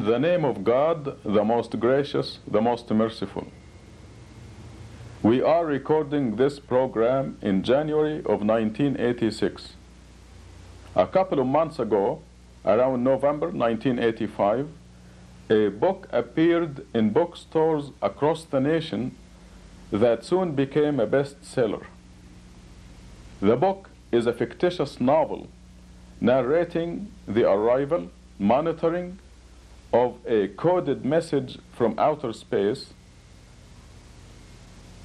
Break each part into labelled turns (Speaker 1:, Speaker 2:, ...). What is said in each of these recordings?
Speaker 1: the name of God, the most gracious, the most merciful. We are recording this program in January of 1986. A couple of months ago, around November 1985, a book appeared in bookstores across the nation that soon became a bestseller. The book is a fictitious novel narrating the arrival, monitoring of a coded message from outer space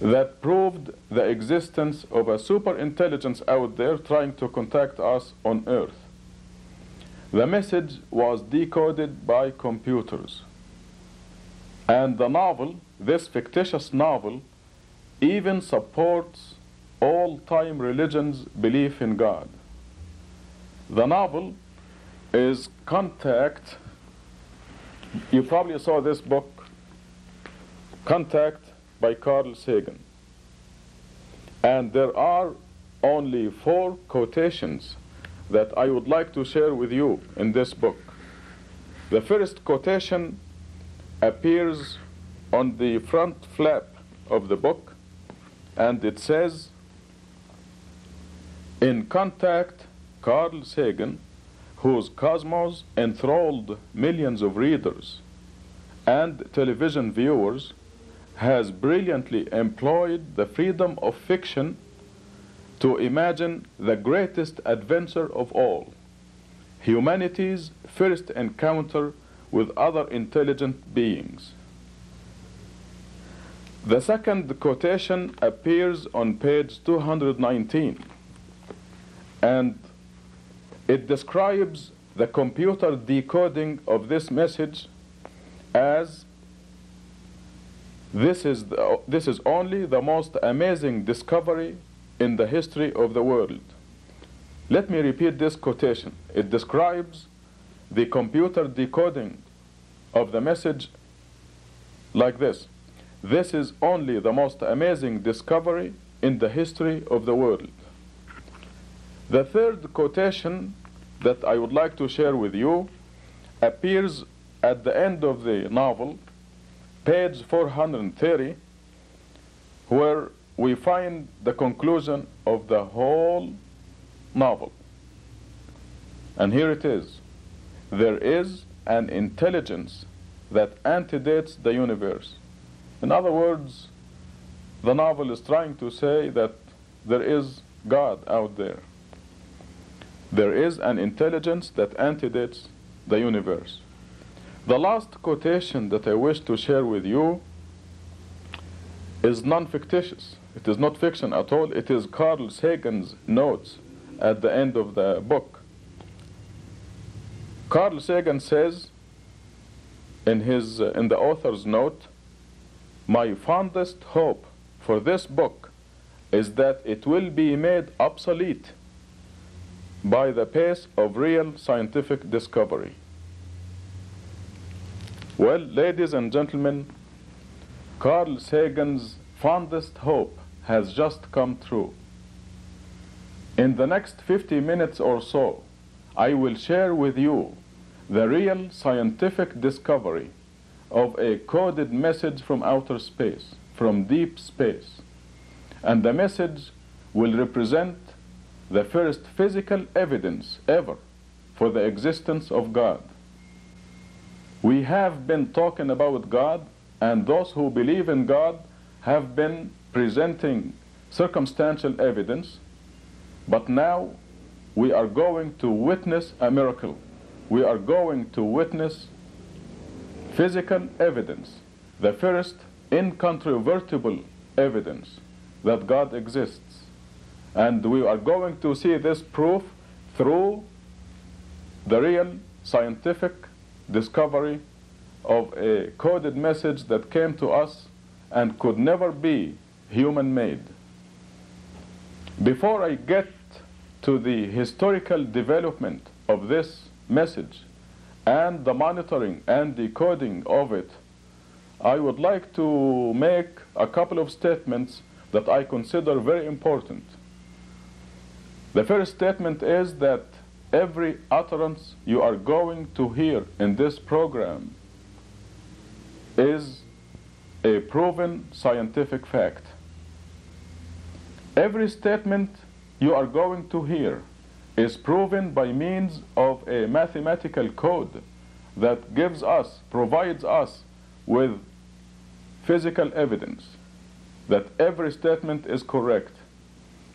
Speaker 1: that proved the existence of a super intelligence out there trying to contact us on Earth. The message was decoded by computers. And the novel, this fictitious novel, even supports all-time religion's belief in God. The novel is Contact. You probably saw this book, Contact by Carl Sagan. And there are only 4 quotations that I would like to share with you in this book. The first quotation appears on the front flap of the book, and it says, "In Contact, Carl Sagan, whose cosmos enthralled millions of readers and television viewers, has brilliantly employed the freedom of fiction to imagine the greatest adventure of all, humanity's first encounter with other intelligent beings." The second quotation appears on page 219, and it describes the computer decoding of this message as, this is only the most amazing discovery in the history of the world." Let me repeat this quotation. It describes the computer decoding of the message like this: "This is only the most amazing discovery in the history of the world." The third quotation that I would like to share with you appears at the end of the novel, page 430, where we find the conclusion of the whole novel. And here it is: "There is an intelligence that antedates the universe." In other words, the novel is trying to say that there is God out there. There is an intelligence that antedates the universe. The last quotation that I wish to share with you is non-fictitious. It is not fiction at all. It is Carl Sagan's notes at the end of the book. Carl Sagan says in the author's note, "My fondest hope for this book is that it will be made obsolete by the pace of real scientific discovery." Well, ladies and gentlemen, Carl Sagan's fondest hope has just come true. In the next 50 minutes or so, I will share with you the real scientific discovery of a coded message from outer space, from deep space. And the message will represent the first physical evidence ever for the existence of God. We have been talking about God, and those who believe in God have been presenting circumstantial evidence, but now we are going to witness a miracle. We are going to witness physical evidence, the first incontrovertible evidence that God exists. And we are going to see this proof through the real scientific discovery of a coded message that came to us and could never be human-made. Before I get to the historical development of this message and the monitoring and decoding of it, I would like to make a couple of statements that I consider very important. The first statement is that every utterance you are going to hear in this program is a proven scientific fact. Every statement you are going to hear is proven by means of a mathematical code that provides us with physical evidence that every statement is correct.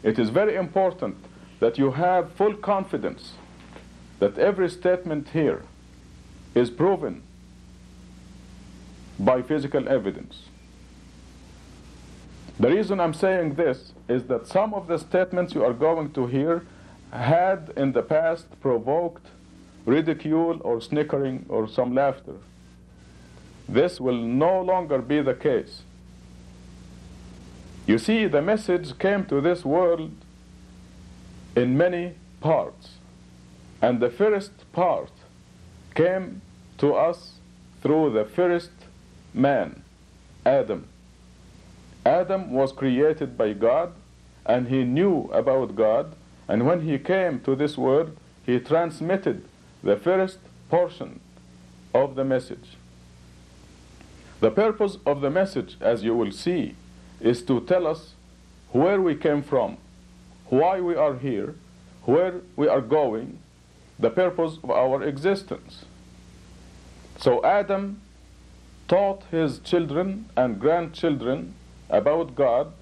Speaker 1: It is very important that you have full confidence that every statement here is proven by physical evidence. The reason I'm saying this is that some of the statements you are going to hear had in the past provoked ridicule or snickering or some laughter. This will no longer be the case. You see, the message came to this world in many parts, and the first part came to us through the first man, Adam. Adam was created by God, and he knew about God, and when he came to this world, he transmitted the first portion of the message. The purpose of the message, as you will see, is to tell us where we came from, why we are here, where we are going, the purpose of our existence. So Adam taught his children and grandchildren about God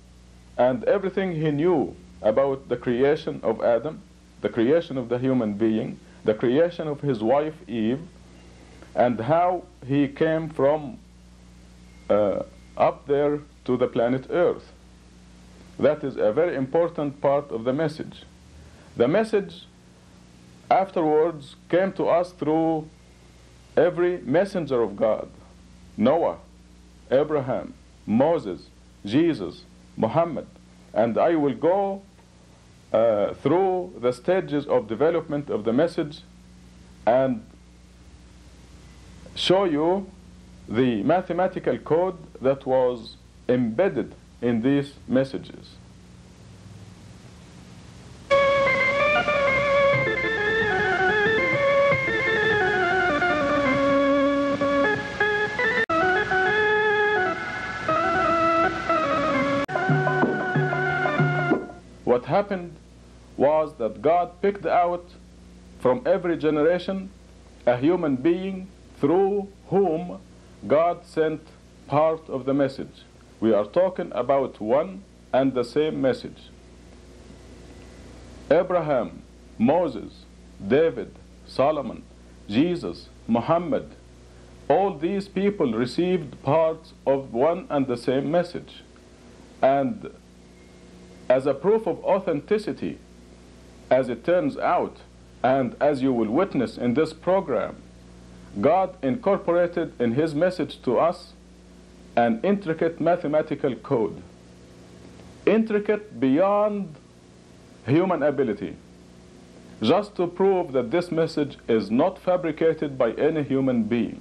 Speaker 1: and everything he knew about the creation of Adam, the creation of the human being, the creation of his wife Eve, and how he came from up there to the planet Earth. That is a very important part of the message. The message afterwards came to us through every messenger of God: Noah, Abraham, Moses, Jesus, Muhammad. And I will go through the stages of development of the message and show you the mathematical code that was embedded in these messages. What happened was that God picked out from every generation a human being through whom God sent part of the message. We are talking about one and the same message. Abraham, Moses, David, Solomon, Jesus, Muhammad, all these people received parts of one and the same message. And as a proof of authenticity, as it turns out, and as you will witness in this program, God incorporated in his message to us an intricate mathematical code, intricate beyond human ability, just to prove that this message is not fabricated by any human being.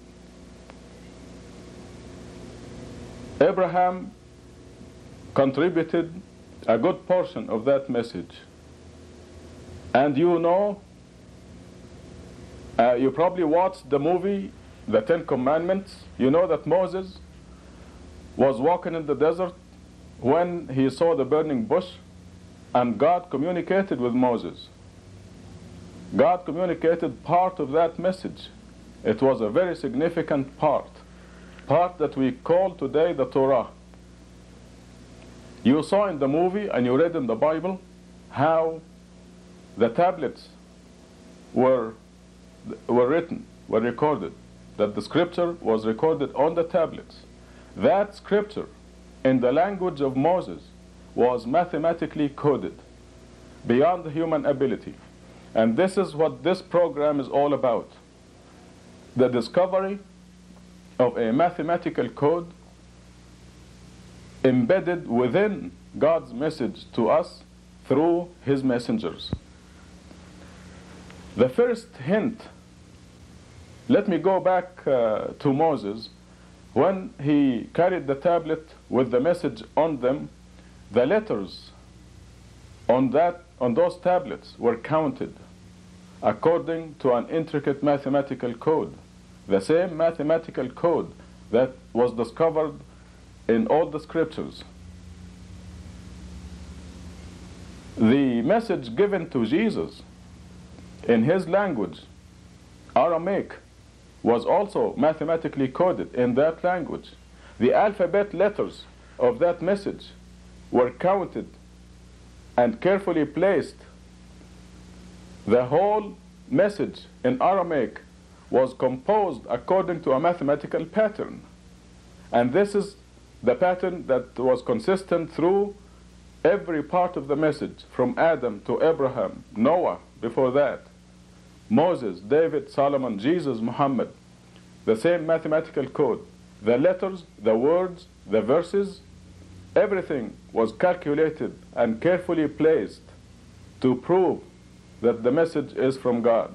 Speaker 1: Abraham contributed a good portion of that message. And you know, you probably watched the movie, The Ten Commandments. You know that Moses was walking in the desert when he saw the burning bush, and God communicated with Moses. God communicated part of that message. It was a very significant part that we call today the Torah. You saw in the movie and you read in the Bible how the tablets were recorded, that the scripture was recorded on the tablets. That scripture, in the language of Moses, was mathematically coded beyond human ability. And this is what this program is all about: the discovery of a mathematical code embedded within God's message to us through his messengers. The first hint, let me go back to Moses. When he carried the tablet with the message on them, the letters on those tablets were counted according to an intricate mathematical code. The same mathematical code that was discovered in all the scriptures. The message given to Jesus in his language, Aramaic, was also mathematically coded in that language. The alphabet letters of that message were counted and carefully placed. The whole message in Aramaic was composed according to a mathematical pattern. And this is the pattern that was consistent through every part of the message, from Adam to Abraham, Noah before that, Moses, David, Solomon, Jesus, Muhammad. The same mathematical code. The letters, the words, the verses, everything was calculated and carefully placed to prove that the message is from God.